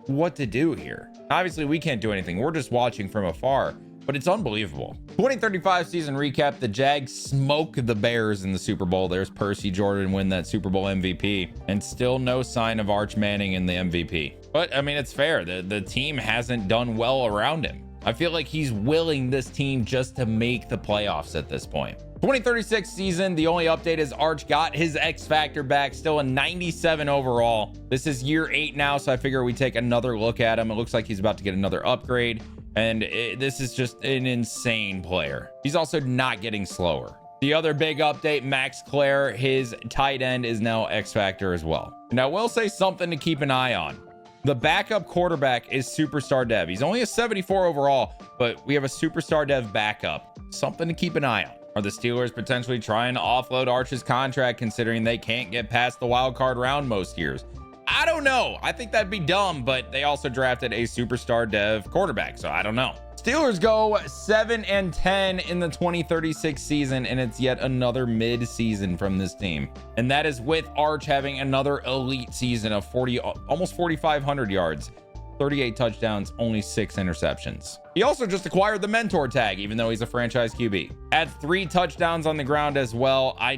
what to do here. Obviously, we can't do anything. We're just watching from afar, but it's unbelievable. 2035 season recap. The Jags smoke the Bears in the Super Bowl. There's Percy Jordan win that Super Bowl MVP, and still no sign of Arch Manning in the MVP. But I mean, it's fair. The team hasn't done well around him. I feel like he's willing this team just to make the playoffs at this point. 2036 season, the only update is Arch got his X Factor back, still a 97 overall. This is year 8 now, so I figure we take another look at him. It looks like he's about to get another upgrade, and this is just an insane player. He's also not getting slower. The other big update, Max Clare, his tight end is now X Factor as well. And I will say something to keep an eye on. The backup quarterback is superstar dev. He's only a 74 overall, but we have a superstar dev backup. Something to keep an eye on. Are the Steelers potentially trying to offload Arch's contract, considering they can't get past the wild card round most years? I don't know. I think that'd be dumb, but they also drafted a superstar dev quarterback, so I don't know. Steelers go 7-10 in the 2036 season, and it's yet another mid-season from this team. And that is with Arch having another elite season of almost 4,500 yards, 38 touchdowns, only 6 interceptions. He also just acquired the mentor tag, even though he's a franchise QB. Had 3 touchdowns on the ground as well. I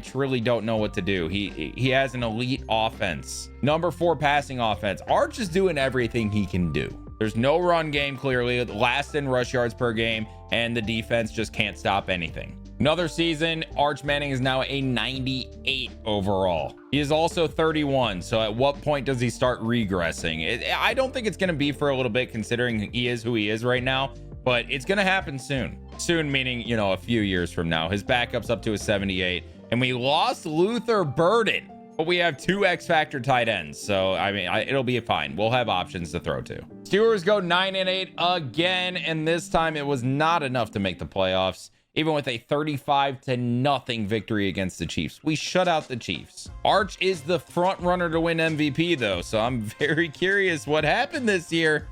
truly don't know what to do. He has an elite offense. Number 4 passing offense. Arch is doing everything he can do. There's no run game, clearly, last in rush yards per game, and the defense just can't stop anything. Another season, Arch Manning is now a 98 overall. He is also 31, so at what point does he start regressing? I don't think it's going to be for a little bit, considering he is who he is right now, but it's going to happen soon. Soon meaning, you know, a few years from now. His backup's up to a 78, and we lost Luther Burden, but we have 2 X Factor tight ends, so I mean, it'll be fine. We'll have options to throw to. Steelers go 9-8 again, and this time it was not enough to make the playoffs. Even with a 35-0 victory against the Chiefs. We shut out the Chiefs. Arch is the front runner to win MVP though, so I'm very curious what happened this year.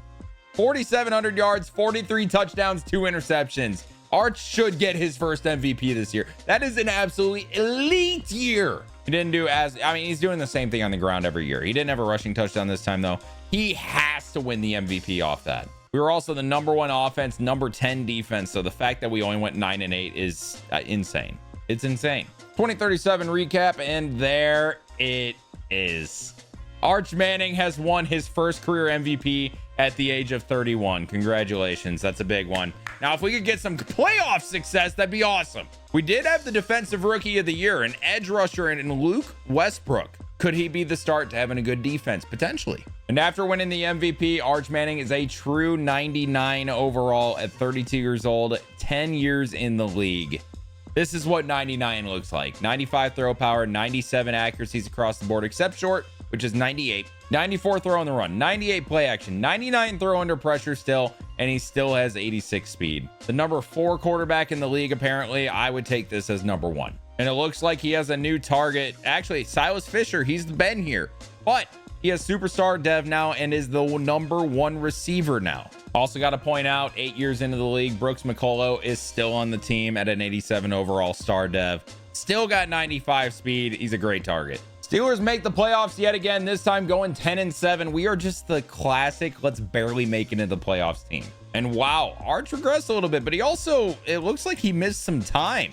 4,700 yards, 43 touchdowns, 2 interceptions. Arch should get his first MVP this year. That is an absolutely elite year. He didn't do he's doing the same thing on the ground every year. He didn't have a rushing touchdown this time, though. He has to win the MVP off that. We were also the #1 offense, number 10 defense. So the fact that we only went 9-8 is insane. It's insane. 2037 recap, and there it is. Arch Manning has won his first career MVP at the age of 31. Congratulations. That's a big one. Now, if we could get some playoff success, that'd be awesome. We did have the defensive rookie of the year, an edge rusher in Luke Westbrook. Could he be the start to having a good defense? Potentially. And after winning the MVP, Arch Manning is a true 99 overall at 32 years old, 10 years in the league. This is what 99 looks like. 95 throw power, 97 accuracies across the board, except short, which is 98. 94 throw on the run, 98 play action, 99 throw under pressure still, and he still has 86 speed. The #4 quarterback in the league, apparently. I would take this as #1. And it looks like he has a new target. Actually, Silas Fisher, he's been here, but he has superstar dev now and is the #1 receiver now. Also got to point out, 8 years into the league, Brooks McCullough is still on the team at an 87 overall star dev. Still got 95 speed. He's a great target. Steelers make the playoffs yet again, this time going 10-7. We are just the classic, let's barely make it into the playoffs team. And wow, Arch regressed a little bit, but he also, it looks like he missed some time.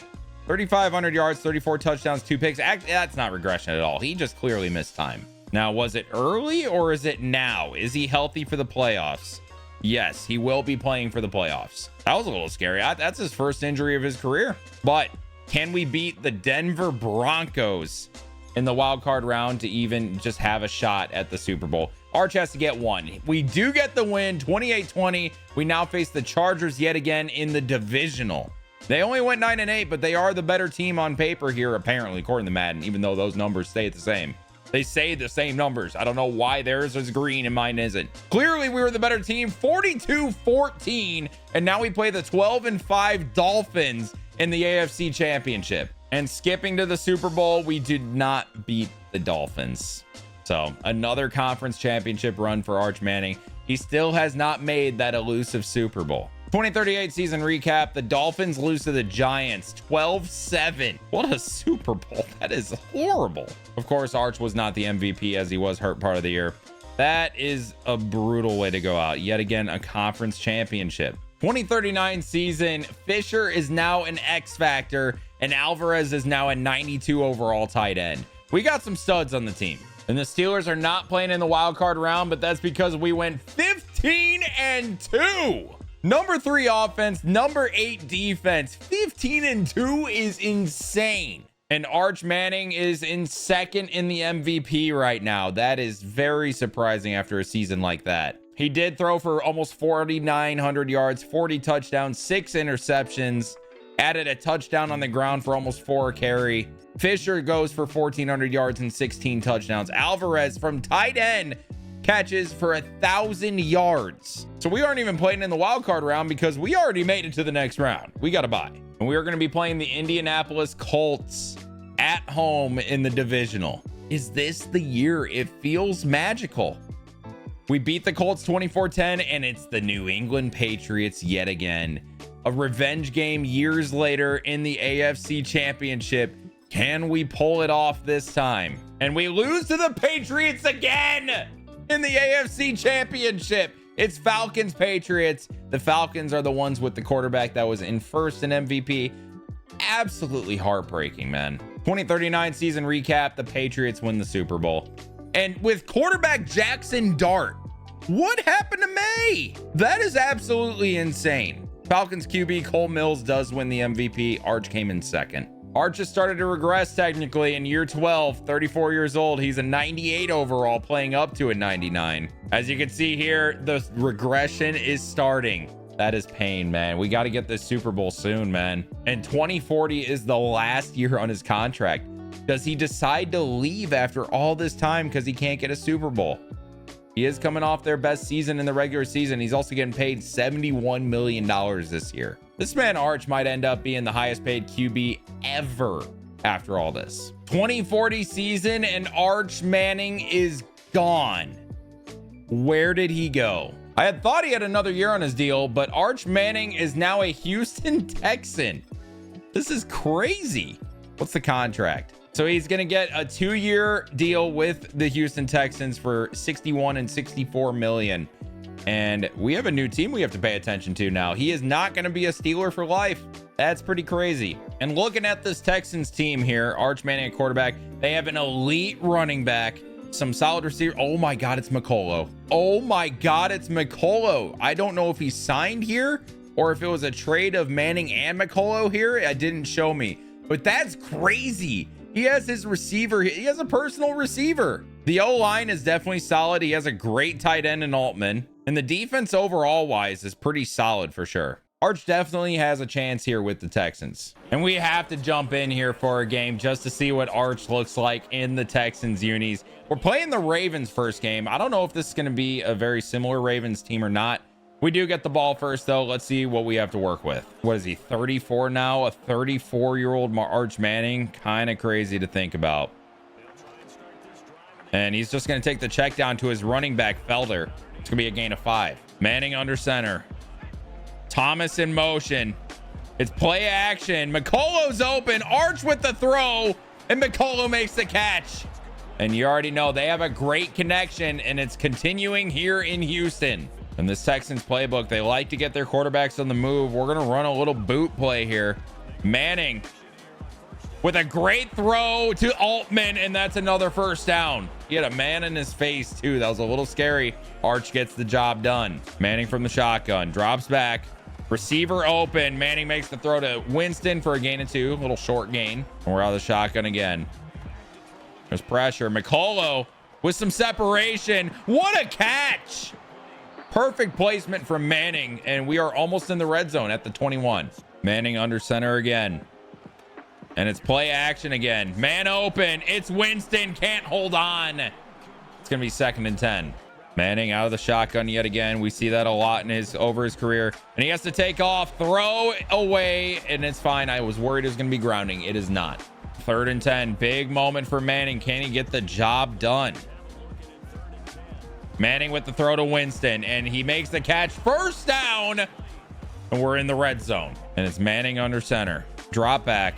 3,500 yards, 34 touchdowns, 2 picks. That's not regression at all. He just clearly missed time. Now, was it early or is it now? Is he healthy for the playoffs? Yes, he will be playing for the playoffs. That was a little scary. That's his first injury of his career. But can we beat the Denver Broncos in the wild card round to even just have a shot at the Super Bowl? Arch has to get one. We do get the win, 28-20. We now face the Chargers yet again in the divisional. They only went 9-8, but they are the better team on paper here, apparently, according to Madden, even though those numbers stay the same. They say the same numbers. I don't know why theirs is green and mine isn't. Clearly, we were the better team, 42-14, and now we play the 12-5 Dolphins in the AFC Championship. And skipping to the Super Bowl, we did not beat the Dolphins. So another conference championship run for Arch Manning. He still has not made that elusive Super Bowl. 2038 season recap. The Dolphins lose to the Giants 12-7. What a Super Bowl. That is horrible. Of course, Arch was not the MVP as he was hurt part of the year. That is a brutal way to go out. Yet again, a conference championship. 2039 season. Fisher is now an X factor and Alvarez is now a 92 overall tight end. We got some studs on the team. And the Steelers are not playing in the wild card round, but that's because we went 15-2. #3 offense, #8 defense. 15-2 is insane. And Arch Manning is in second in the MVP right now. That is very surprising after a season like that. He did throw for almost 4,900 yards, 40 touchdowns, 6 interceptions, added a touchdown on the ground for almost 4 a carry. Fisher goes for 1,400 yards and 16 touchdowns. Alvarez from tight end catches for 1,000 yards. So we aren't even playing in the wild card round because we already made it to the next round. We got to bye. And we are going to be playing the Indianapolis Colts at home in the divisional. Is this the year? It feels magical. We beat the Colts 24-10, and it's the New England Patriots yet again. A revenge game years later in the AFC Championship. Can we pull it off this time? And we lose to the Patriots again in the AFC Championship. It's Falcons Patriots. The Falcons are the ones with the quarterback that was in first in MVP. Absolutely heartbreaking, man. 2039 season recap. The Patriots win the Super Bowl. And with quarterback Jackson Dart, what happened to May? That is absolutely insane. Falcons QB Cole Mills does win the MVP. Arch came in second. Arch has started to regress technically in year 12, 34 years old. He's a 98 overall, playing up to a 99. As you can see here, the regression is starting. That is pain, man. We got to get this Super Bowl soon, man. And 2040 is the last year on his contract. Does he decide to leave after all this time because he can't get a Super Bowl? He is coming off their best season in the regular season. He's also getting paid $71 million this year. This man Arch might end up being the highest paid QB ever after all this. 2040 season and Arch Manning is gone. Where did he go? I had thought he had another year on his deal, but Arch Manning is now a Houston Texan. This is crazy. What's the contract? So he's going to get a 2-year deal with the Houston Texans for 61 and 64 million. And we have a new team we have to pay attention to now. He is not going to be a Steeler for life. That's pretty crazy. And looking at this Texans team here, Arch Manning at quarterback, they have an elite running back, some solid receiver. Oh my God, it's McCullough. Oh my God, it's McCullough. I don't know if he signed here or if it was a trade of Manning and McCullough here. It didn't show me, but that's crazy. He has his receiver. He has a personal receiver. The O-line is definitely solid. He has a great tight end in Altman. And the defense overall wise is pretty solid for sure. Arch definitely has a chance here with the Texans. And we have to jump in here for a game just to see what Arch looks like in the Texans unis. We're playing the Ravens first game. I don't know if this is going to be a very similar Ravens team or not. We do get the ball first, though. Let's see what we have to work with. What is he, 34 now? A 34-year-old Arch Manning? Kind of crazy to think about. And he's just going to take the check down to his running back, Felder. It's going to be a gain of 5. Manning under center. Thomas in motion. It's play action. McCullough's open. Arch with the throw. And McCullough makes the catch. And you already know they have a great connection. And it's continuing here in Houston. In this Texans playbook, they like to get their quarterbacks on the move. We're going to run a little boot play here. Manning with a great throw to Altman, and that's another first down. He had a man in his face, too. That was a little scary. Arch gets the job done. Manning from the shotgun. Drops back. Receiver open. Manning makes the throw to Winston for a gain of 2. A little short gain. And we're out of the shotgun again. There's pressure. McCullough with some separation. What a catch! Perfect placement from Manning, and we are almost in the red zone at the 21. Manning under center again. And it's play action again. Man open. It's Winston. Can't hold on. It's going to be 2nd and 10. Manning out of the shotgun yet again. We see that a lot in over his career. And he has to take off, throw away, and it's fine. I was worried it was going to be grounding. It is not. 3rd and 10. Big moment for Manning. Can he get the job done? Manning with the throw to Winston, and he makes the catch. First down. And we're in the red zone. And it's Manning under center. Drop back.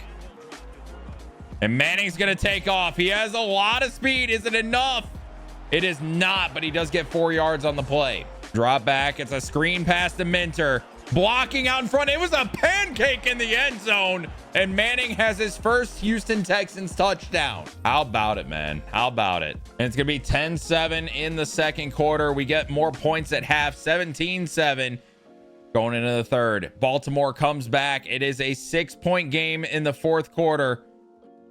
And Manning's going to take off. He has a lot of speed. Is it enough? It is not, but he does get 4 yards on the play. Drop back. It's a screen pass to Minter. Blocking out in front. It was a pancake in the end zone. And Manning has his first Houston Texans touchdown. How about it, man? How about it? And it's going to be 10-7 in the second quarter. We get more points at half. 17-7 going into the third. Baltimore comes back. It is a 6-point game in the fourth quarter.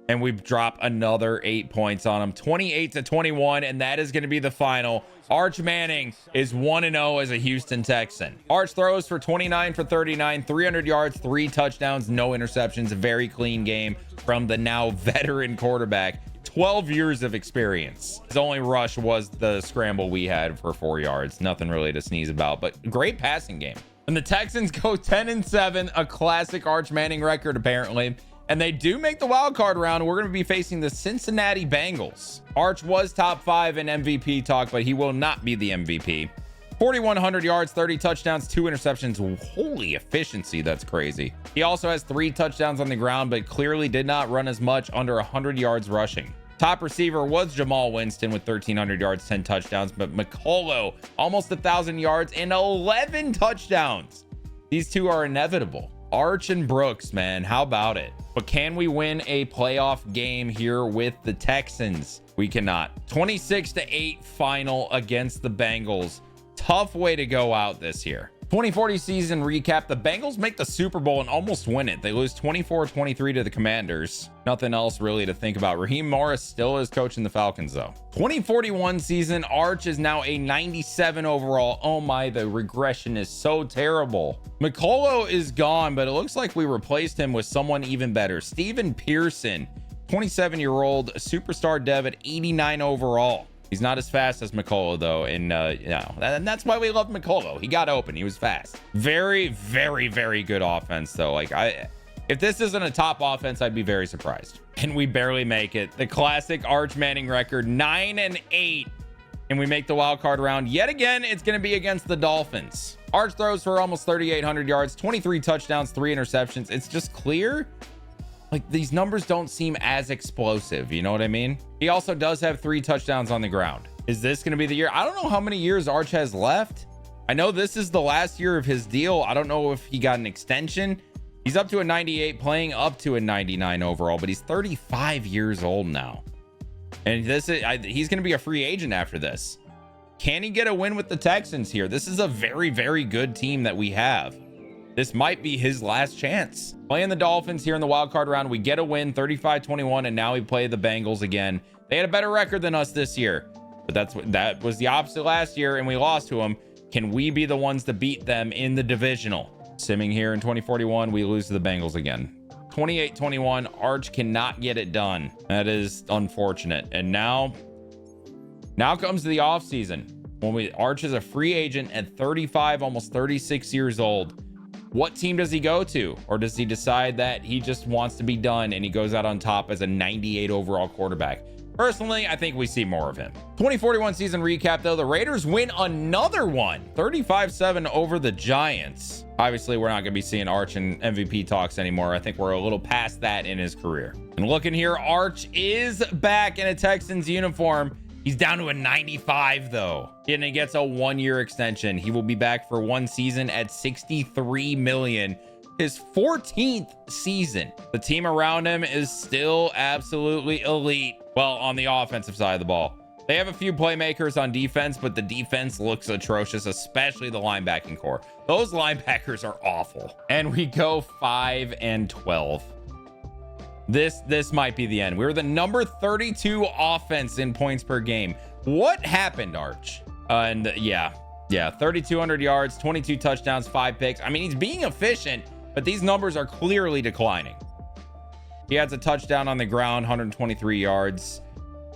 And we drop another 8 points on them. 28-21. And that is going to be the final. Arch Manning is 1-0 as a Houston Texan. Arch throws for 29 for 39, 300 yards, 3 touchdowns, no interceptions. A very clean game from the now veteran quarterback. 12 years of experience. His only rush was the scramble we had for 4 yards. Nothing really to sneeze about, but great passing game. And the Texans go 10-7, a classic Arch Manning record apparently. And they do make the wild card round. We're going to be facing the Cincinnati Bengals. Arch was top 5 in MVP talk, but he will not be the MVP. 4,100 yards, 30 touchdowns, 2 interceptions. Holy efficiency. That's crazy. He also has 3 touchdowns on the ground, but clearly did not run as much, under 100 yards rushing. Top receiver was Jamal Winston with 1,300 yards, 10 touchdowns, but McCullough almost 1,000 yards and 11 touchdowns. These two are inevitable. Arch and Brooks, man, how about it? But can we win a playoff game here with the Texans? We cannot. 26-8 final against the Bengals. Tough way to go out this year. 2040 season recap. The Bengals make the Super Bowl and almost win it. They lose 24-23 to the Commanders. Nothing else really to think about. Raheem Morris still is coaching the Falcons though. 2041 season. Arch is now a 97 overall. Oh my, the regression is so terrible. McCullough is gone, but it looks like we replaced him with someone even better. Steven Pearson, 27-year-old superstar dev at 89 overall. He's not as fast as McCullough though, and and that's why we love McCullough. He got open. He was fast. Very, very, very good offense though. Like if this isn't a top offense, I'd be very surprised. And we barely make it. The classic Arch Manning record, 9-8 and we make the wild card round yet again, it's going to be against the Dolphins. Arch throws for almost 3,800 yards, 23 touchdowns, 3 interceptions. It's just clear, like, these numbers don't seem as explosive. You know what I mean? He also does have 3 touchdowns on the ground. Is this going to be the year? I don't know how many years Arch has left. I know this is the last year of his deal. I don't know if he got an extension. He's up to a 98, playing up to a 99 overall, but he's 35 years old now. And this is, he's going to be a free agent after this. Can he get a win with the Texans here? This is a very, very good team that we have. This might be his last chance. Playing the Dolphins here in the wild card round, we get a win, 35-21, and now we play the Bengals again. They had a better record than us this year, but that was the opposite last year, and we lost to them. Can we be the ones to beat them in the divisional? Simming here in 2041, we lose to the Bengals again. 28-21, Arch cannot get it done. That is unfortunate. And now comes the offseason when Arch is a free agent at 35, almost 36 years old. What team does he go to? Or does he decide that he just wants to be done and he goes out on top as a 98 overall quarterback? Personally, I think we see more of him. 2041 season recap, though. The Raiders win another one, 35-7 over the Giants. Obviously, we're not going to be seeing Arch in MVP talks anymore. I think we're a little past that in his career. And looking here, Arch is back in a Texans uniform. He's down to a 95, though. And he gets a 1-year extension. He will be back for 1 season at $63 million. His 14th season. The team around him is still absolutely elite. Well, on the offensive side of the ball. They have a few playmakers on defense, but the defense looks atrocious, especially the linebacking core. Those linebackers are awful. And we go 5-12. This might be the end. We were the number 32 offense in points per game. What happened, Arch? Yeah, 3,200 yards, 22 touchdowns, 5 picks. I mean, he's being efficient, but these numbers are clearly declining. He has a touchdown on the ground, 123 yards.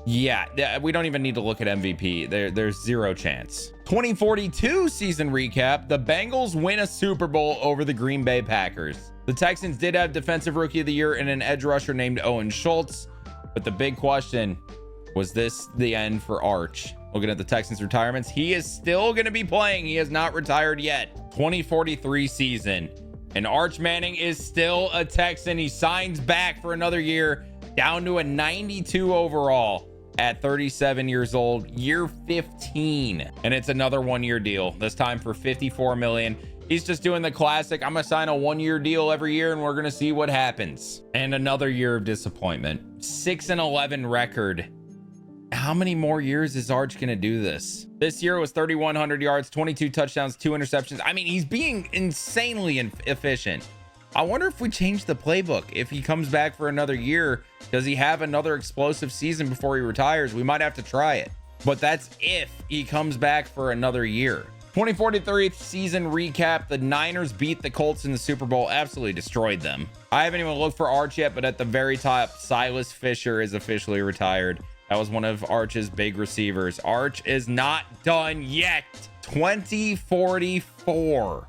Yeah, we don't even need to look at MVP. There's zero chance. 2042 season recap. The Bengals win a Super Bowl over the Green Bay Packers. The Texans did have Defensive Rookie of the Year and an edge rusher named Owen Schultz. But the big question, was this the end for Arch? Looking at the Texans retirements, he is still going to be playing. He has not retired yet. 2043 season. And Arch Manning is still a Texan. He signs back for another year, down to a 92 overall at 37 years old, year 15. And it's another 1-year deal, this time for $54 million. He's just doing the classic, I'm gonna sign a 1-year deal every year and we're gonna see what happens. And another year of disappointment. 6-11 record. How many more years is Arch gonna do this? This year was 3,100 yards, 22 touchdowns, 2 interceptions. I mean, he's being insanely efficient. I wonder if we change the playbook. If he comes back for another year, does he have another explosive season before he retires? We might have to try it, but that's if he comes back for another year. 2043 season recap. The Niners beat the Colts in the Super Bowl, absolutely destroyed them. I haven't even looked for Arch yet, but at the very top, Silas Fisher is officially retired. That was one of Arch's big receivers. Arch is not done yet. 2044.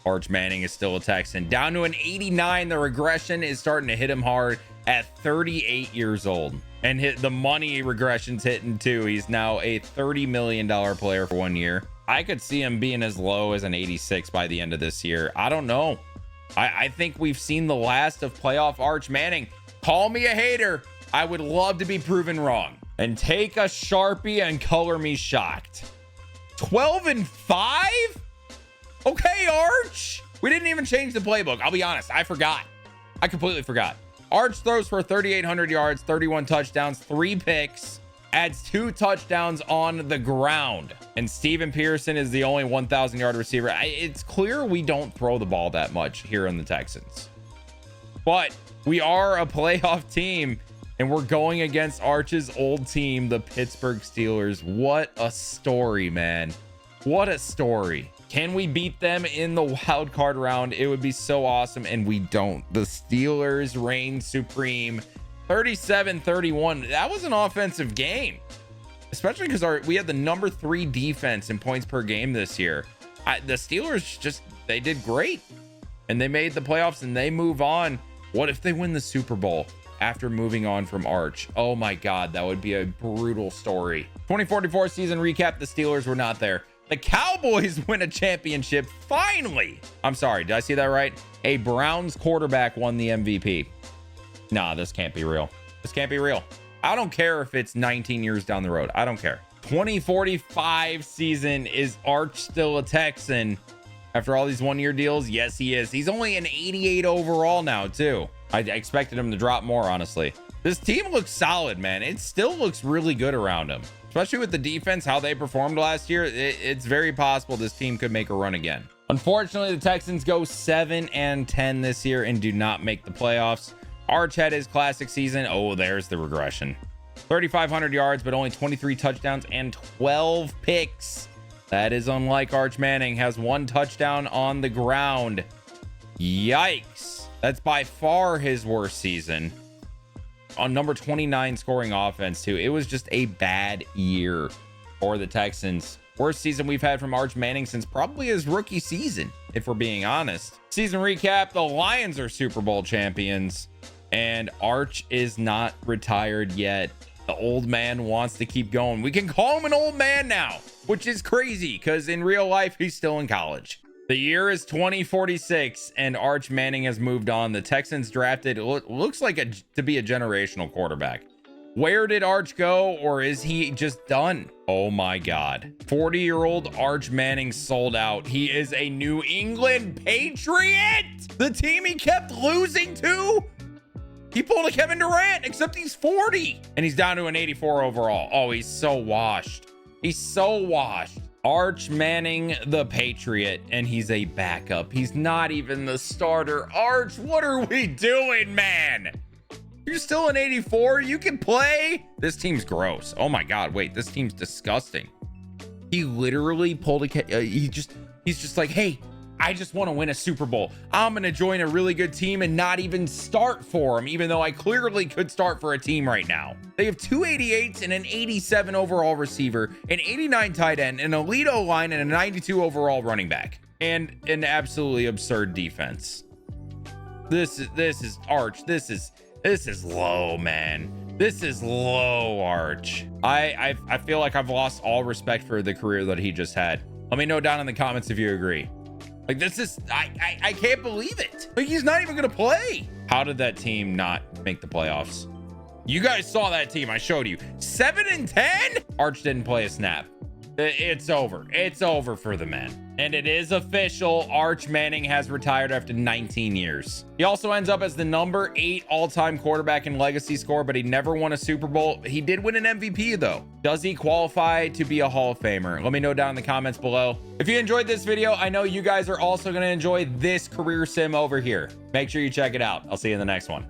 Arch Manning is still a Texan. Down to an 89. The regression is starting to hit him hard at 38 years old. And the money regression's hitting too. He's now a $30 million player for 1 year. I could see him being as low as an 86 by the end of this year. I don't know. I think we've seen the last of playoff Arch Manning. Call me a hater. I would love to be proven wrong. And take a Sharpie and color me shocked. 12-5? Okay, Arch. We didn't even change the playbook. I'll be honest. I forgot. I completely forgot. Arch throws for 3,800 yards, 31 touchdowns, 3 picks, adds 2 touchdowns on the ground. And Steven Pearson is the only 1,000-yard receiver. It's clear we don't throw the ball that much here in the Texans. But we are a playoff team, and we're going against Arch's old team, the Pittsburgh Steelers. What a story, man. What a story. Can we beat them in the wild card round? It would be so awesome, and we don't. The Steelers reign supreme. 37-31. That was an offensive game, especially because we had the number 3 defense in points per game this year. The Steelers they did great, and they made the playoffs, and they move on. What if they win the Super Bowl after moving on from Arch? Oh my God, that would be a brutal story. 2044 season recap. The Steelers were not there. The Cowboys win a championship. Finally. I'm sorry. Did I see that right? A Browns quarterback won the MVP. Nah, this can't be real. This can't be real. I don't care if it's 19 years down the road. I don't care. 2045 season. Is Arch still a Texan after all these one-year deals? Yes, he is. He's only an 88 overall now, too. I expected him to drop more, honestly. This team looks solid, man. It still looks really good around him, especially with the defense, how they performed last year. It's very possible this team could make a run again. Unfortunately, the Texans go 7-10 this year and do not make the playoffs. Arch had his classic season. Oh, there's the regression. 3,500 yards, but only 23 touchdowns and 12 picks. That is unlike Arch Manning. Has 1 touchdown on the ground. Yikes. That's by far his worst season. On number 29 scoring offense, too. It was just a bad year for the Texans. Worst season we've had from Arch Manning since probably his rookie season, if we're being honest. Season recap. The Lions are Super Bowl champions, and Arch is not retired yet. The old man wants to keep going. We can call him an old man now, which is crazy because in real life, he's still in college. The year is 2046 and Arch Manning has moved on. The Texans drafted looks like to be a generational quarterback. Where did Arch go, or is he just done? Oh my God. 40-year-old Arch Manning sold out. He is a New England Patriot. The team he kept losing to. He pulled a Kevin Durant, except he's 40 and he's down to an 84 overall. Oh, he's so washed. He's so washed. Arch Manning, the Patriot, and he's a backup. He's not even the starter. Arch, what are we doing, man? You're still an 84. You can play. This team's gross. Oh my God. Wait, this team's disgusting. He literally pulled a, he's just like, hey, I just want to win a Super Bowl. I'm going to join a really good team and not even start for him, even though I clearly could start for a team right now. They have 2 88s and an 87 overall receiver, an 89 tight end, an elite O-line, and a 92 overall running back, and an absolutely absurd defense. This is Arch. This is low, man. This is low, Arch. I feel like I've lost all respect for the career that he just had. Let me know down in the comments if you agree. Like, this is, I can't believe it. Like, he's not even gonna play. How did that team not make the playoffs? You guys saw that team. I showed you. 7-10. Arch didn't play a snap. It's over. It's over for the men. And it is official. Arch Manning has retired after 19 years. He also ends up as the number 8 all-time quarterback in legacy score, but he never won a Super Bowl. He did win an MVP, though. Does he qualify to be a Hall of Famer? Let me know down in the comments below. If you enjoyed this video, I know you guys are also going to enjoy this career sim over here. Make sure you check it out. I'll see you in the next one.